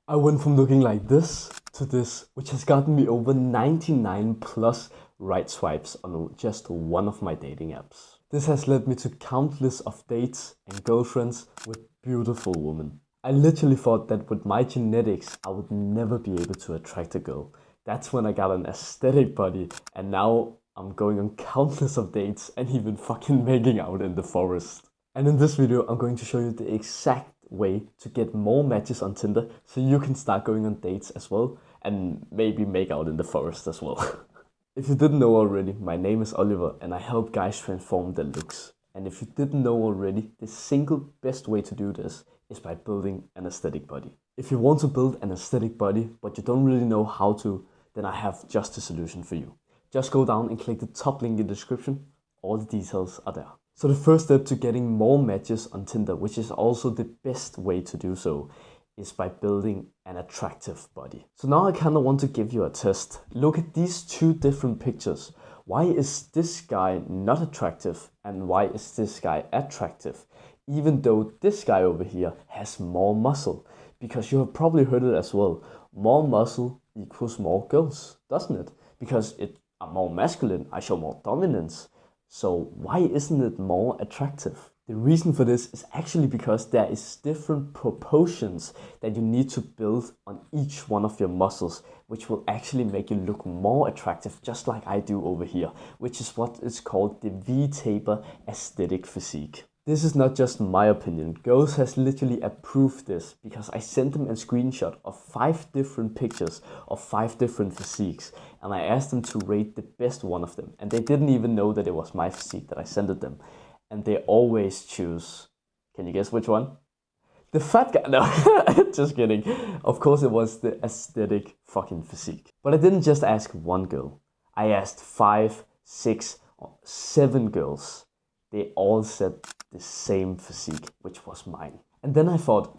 I went from looking like this to this, which has gotten me over 99 plus right swipes on just one of my dating apps. This has led me to countless of dates and girlfriends with beautiful women. I literally thought that with my genetics, I would never be able to attract a girl. That's when I got an aesthetic body, and now I'm going on countless of dates and even fucking making out in the forest. And in this video, I'm going to show you the exact way to get more matches on Tinder so you can start going on dates as well and maybe make out in the forest as well. If you didn't know already, my name is Oliver and I help guys transform their looks. And if you didn't know already, the single best way to do this is by building an aesthetic body. If you want to build an aesthetic body but you don't really know how to, then I have just a solution for you. Just go down and click the top link in the description. All the details are there. So the first step to getting more matches on Tinder, which is also the best way to do so, is by building an attractive body. So now I kind of want to give you a test. Look at these two different pictures. Why is this guy not attractive and why is this guy attractive? Even though this guy over here has more muscle. Because you have probably heard it as well. More muscle equals more girls, doesn't it? Because I'm more masculine, I show more dominance. So why isn't it more attractive? The reason for this is actually because there is different proportions that you need to build on each one of your muscles, which will actually make you look more attractive, just like I do over here, which is what is called the V-taper aesthetic physique. This is not just my opinion. Girls has literally approved this because I sent them a screenshot of 5 different pictures of 5 different physiques and I asked them to rate the best one of them, and they didn't even know that it was my physique that I sent it them, and they always choose, can you guess which one? The fat guy. No, just kidding. Of course it was the aesthetic fucking physique. But I didn't just ask one girl. I asked 5, 6, or 7 girls. They all said the same physique, which was mine. And then I thought,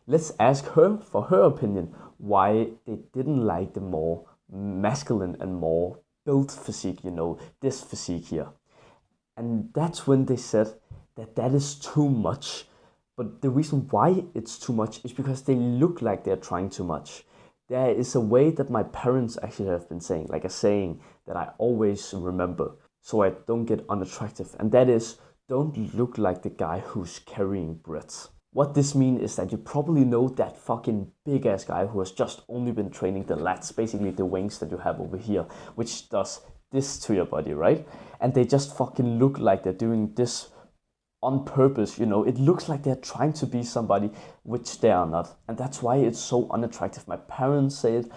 let's ask her for her opinion why they didn't like the more masculine and more built physique, you know, this physique here. And that's when they said that that is too much. But the reason why it's too much is because they look like they're trying too much. There is a way that my parents actually have been saying, like a saying that I always remember so I don't get unattractive, and that is, don't look like the guy who's carrying bread. What this means is that you probably know that fucking big ass guy who has just only been training the lats, basically the wings that you have over here, which does this to your body, right? And they just fucking look like they're doing this on purpose, you know. It looks like they're trying to be somebody which they are not, and that's why it's so unattractive. My parents say it,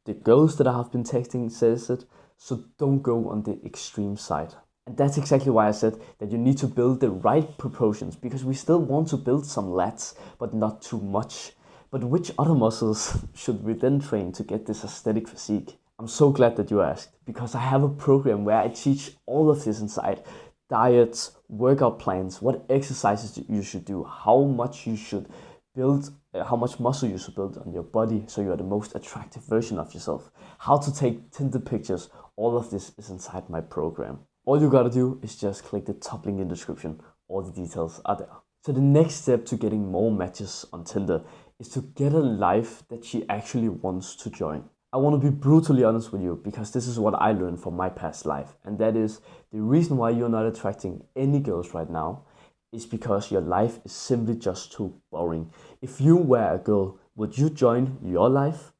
the girls that I have been texting says it, so don't go on the extreme side. And that's exactly why I said that you need to build the right proportions, because we still want to build some lats, but not too much. But which other muscles should we then train to get this aesthetic physique? I'm so glad that you asked, because I have a program where I teach all of this inside. Diets, workout plans, what exercises you should do, how much you should build, how much muscle you should build on your body so you are the most attractive version of yourself, how to take Tinder pictures. All of this is inside my program. All you gotta do is just click the top link in the description. All the details are there. So the next step to getting more matches on Tinder is to get a life that she actually wants to join. I want to be brutally honest with you, because this is what I learned from my past life, and that is the reason why you're not attracting any girls right now is because your life is simply just too boring. If you were a girl, would you join your life?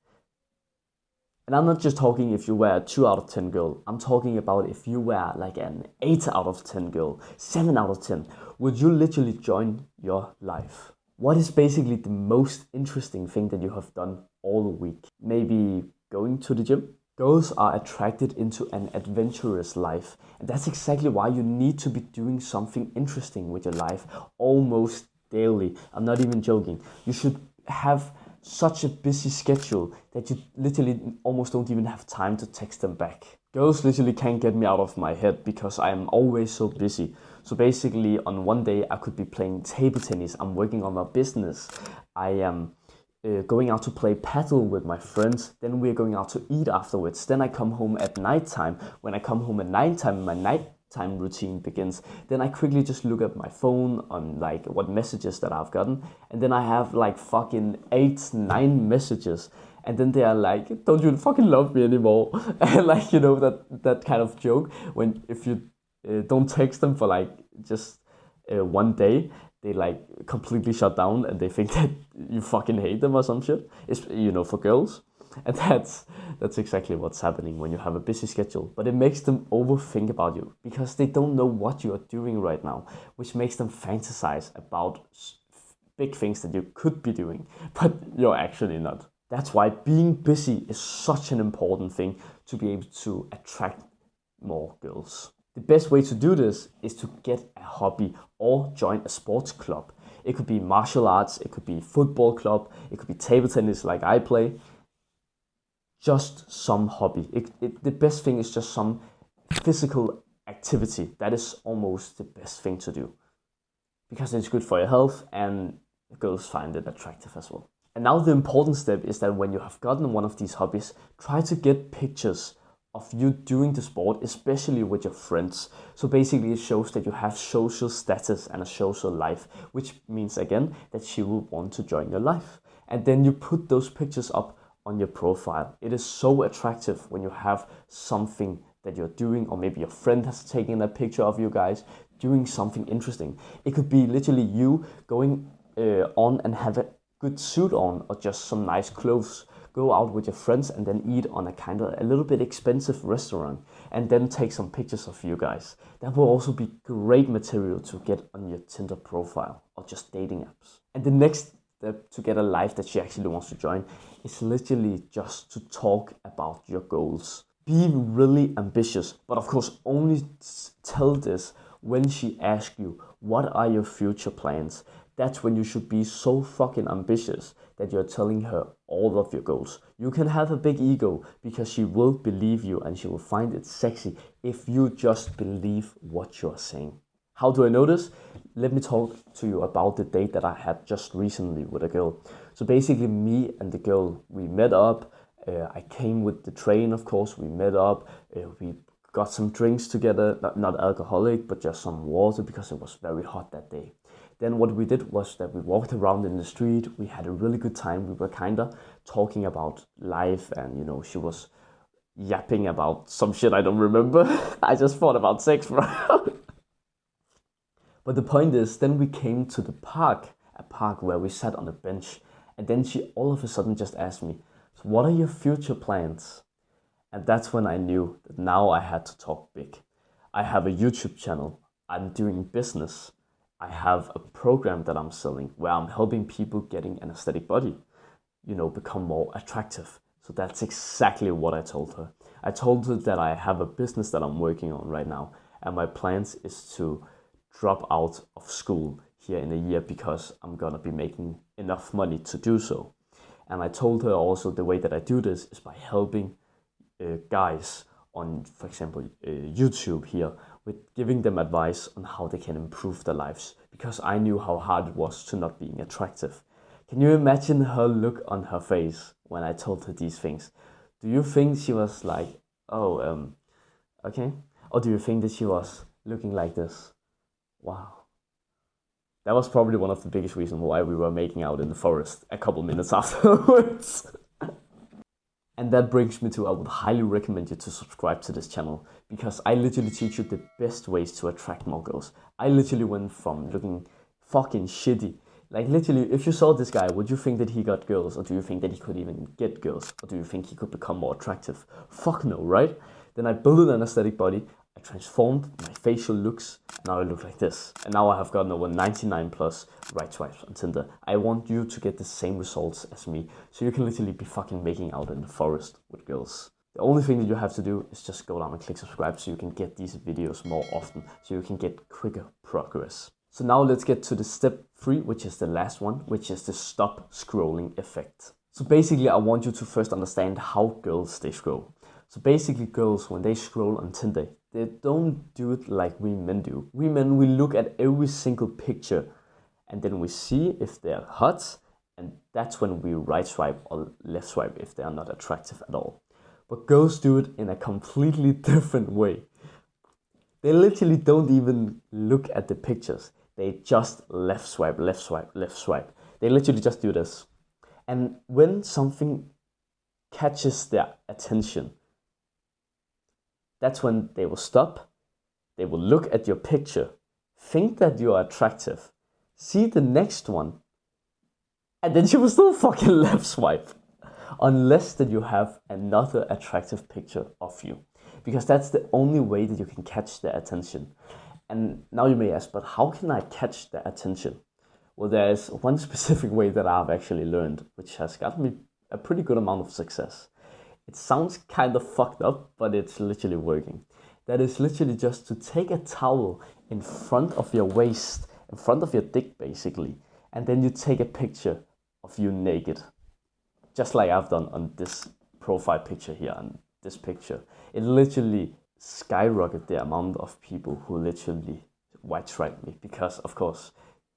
And I'm not just talking if you were a 2 out of 10 girl. I'm talking about if you were like an 8 out of 10 girl, 7 out of 10. Would you literally join your life? What is basically the most interesting thing that you have done all week? Maybe going to the gym? Girls are attracted into an adventurous life. And that's exactly why you need to be doing something interesting with your life almost daily. I'm not even joking. You should have such a busy schedule that you literally almost don't even have time to text them back. Girls literally can't get me out of my head because I am always so busy. So basically on one day I could be playing table tennis, I'm working on my business, I am going out to play paddle with my friends, then we're going out to eat afterwards, then I come home at nighttime. When I come home at nighttime in my night time routine begins. Then I quickly just look at my phone on like what messages that I've gotten, and then I have like fucking 8, 9 messages, and then they are like, "Don't you fucking love me anymore?" And like, you know, that kind of joke when if you don't text them for like just one day, they like completely shut down and they think that you fucking hate them or some shit. It's, you know, for girls. And that's exactly what's happening when you have a busy schedule. But it makes them overthink about you because they don't know what you are doing right now, which makes them fantasize about big things that you could be doing, but you're actually not. That's why being busy is such an important thing to be able to attract more girls. The best way to do this is to get a hobby or join a sports club. It could be martial arts, it could be football club, it could be table tennis like I play. Just some hobby. The best thing is just some physical activity. That is almost the best thing to do because it's good for your health and girls find it attractive as well. And now the important step is that when you have gotten one of these hobbies, try to get pictures of you doing the sport, especially with your friends. So basically it shows that you have social status and a social life, which means again that she will want to join your life. And then you put those pictures up on your profile. It is so attractive when you have something that you're doing, or maybe your friend has taken a picture of you guys doing something interesting. It could be literally you going on and have a good suit on or just some nice clothes, go out with your friends and then eat on a kind of a little bit expensive restaurant and then take some pictures of you guys. That will also be great material to get on your Tinder profile or just dating apps. And the next step to get a life that she actually wants to join is literally just to talk about your goals. Be really ambitious, but of course only tell this when she asks you, what are your future plans? That's when you should be so fucking ambitious that you're telling her all of your goals. You can have a big ego because she will believe you and she will find it sexy if you just believe what you're saying. How do I know this? Let me talk to you about the date that I had just recently with a girl. So basically me and the girl, we met up. I came with the train, of course. We met up. We got some drinks together, not alcoholic, but just some water because it was very hot that day. Then what we did was that we walked around in the street. We had a really good time. We were kind of talking about life and, you know, she was yapping about some shit I don't remember. I just thought about sex, bro. But the point is, then we came to the park, a park where we sat on a bench. And then she all of a sudden just asked me, so what are your future plans? And that's when I knew that now I had to talk big. I have a YouTube channel. I'm doing business. I have a program that I'm selling where I'm helping people getting an aesthetic body, you know, become more attractive. So that's exactly what I told her. I told her that I have a business that I'm working on right now. And my plans is to drop out of school here in a year because I'm gonna be making enough money to do so. And I told her also the way that I do this is by helping guys on, for example, YouTube here, with giving them advice on how they can improve their lives, because I knew how hard it was to not being attractive. Can you imagine her look on her face when I told her these things? Do you think she was like, oh, okay? Or do you think that she was looking like this? Wow. That was probably one of the biggest reasons why we were making out in the forest a couple minutes afterwards. And that brings me to, I would highly recommend you to subscribe to this channel because I literally teach you the best ways to attract more girls. I literally went from looking fucking shitty. Like literally, if you saw this guy, would you think that he got girls? Or do you think that he could even get girls? Or do you think he could become more attractive? Fuck no, right? Then I built an aesthetic body. I transformed my facial looks, and now I look like this. And now I have gotten over 99 plus right swipes on Tinder. I want you to get the same results as me, so you can literally be fucking making out in the forest with girls. The only thing that you have to do is just go down and click subscribe so you can get these videos more often, so you can get quicker progress. So now let's get to the step 3, which is the last one, which is the stop scrolling effect. So basically I want you to first understand how girls they scroll. So basically girls, when they scroll on Tinder, they don't do it like we men do. We men, we look at every single picture and then we see if they're hot, and that's when we right swipe or left swipe if they are not attractive at all. But girls do it in a completely different way. They literally don't even look at the pictures. They just left swipe, left swipe, left swipe. They literally just do this. And when something catches their attention, that's when they will stop. They will look at your picture, think that you are attractive, see the next one, and then she will still fucking left swipe. Unless that you have another attractive picture of you. Because that's the only way that you can catch their attention. And now you may ask, but how can I catch their attention? Well, there's one specific way that I've actually learned, which has gotten me a pretty good amount of success. It sounds kind of fucked up, but it's literally working. That is literally just to take a towel in front of your waist, in front of your dick basically, and then you take a picture of you naked. Just like I've done on this profile picture here, on this picture. It literally skyrocketed the amount of people who literally white striped me because, of course,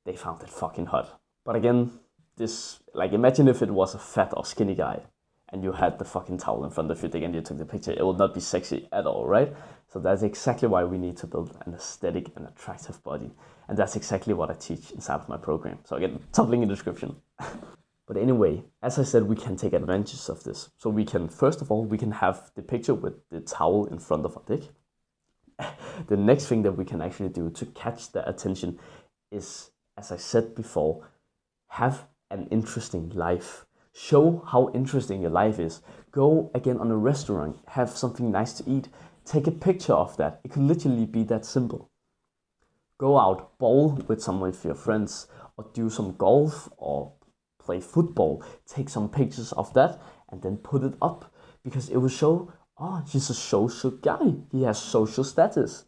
they found it fucking hot. But again, this, like, imagine if it was a fat or skinny guy and you had the fucking towel in front of your dick and you took the picture. It would not be sexy at all, right? So that's exactly why we need to build an aesthetic and attractive body. And that's exactly what I teach inside of my program. So again, top link in the description. But anyway, as I said, we can take advantage of this. So we can, first of all, we can have the picture with the towel in front of our dick. The next thing that we can actually do to catch their attention is, as I said before, have an interesting life. Show how interesting your life is. Go again on a restaurant, have something nice to eat. Take a picture of that. It could literally be that simple. Go out, bowl with some of your friends, or do some golf, or play football, take some pictures of that and then put it up because it will show, oh, he's a social guy. He has social status.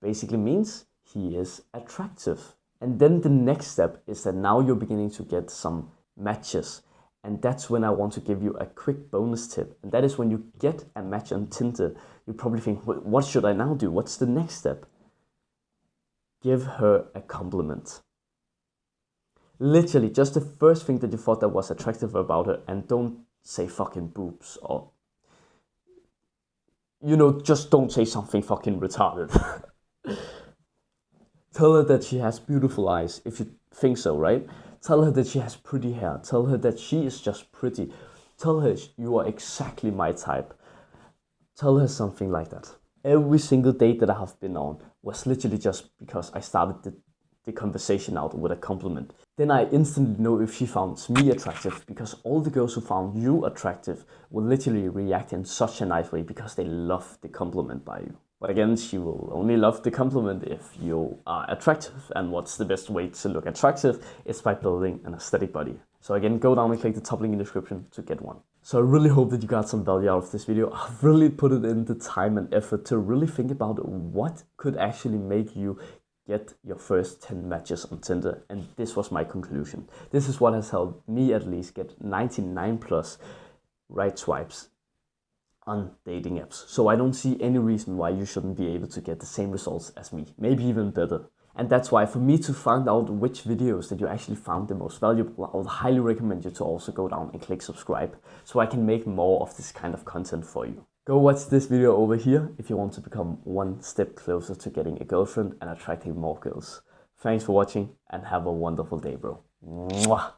Basically means he is attractive. And then the next step is that now you're beginning to get some matches. And that's when I want to give you a quick bonus tip. And that is when you get a match on Tinder, you probably think, what should I now do? What's the next step? Give her a compliment. Literally, just the first thing that you thought that was attractive about her, and don't say fucking boobs or, you know, just don't say something fucking retarded. Tell her that she has beautiful eyes, if you think so, right? Tell her that she has pretty hair. Tell her that she is just pretty. Tell her you are exactly my type. Tell her something like that. Every single date that I have been on was literally just because I started the conversation out with a compliment. Then I instantly know if she found me attractive, because all the girls who found you attractive will literally react in such a nice way because they love the compliment by you. But again, she will only love the compliment if you are attractive. And what's the best way to look attractive? It's by building an aesthetic body. So again, go down and click the top link in the description to get one. So I really hope that you got some value out of this video. I've really put it in the time and effort to really think about what could actually make you get your first 10 matches on Tinder, and this was my conclusion. This is what has helped me at least get 99 plus right swipes on dating apps. So I don't see any reason why you shouldn't be able to get the same results as me, maybe even better. And that's why for me to find out which videos that you actually found the most valuable, I would highly recommend you to also go down and click subscribe so I can make more of this kind of content for you. Go watch this video over here if you want to become one step closer to getting a girlfriend and attracting more girls. Thanks for watching and have a wonderful day, bro. Mwah.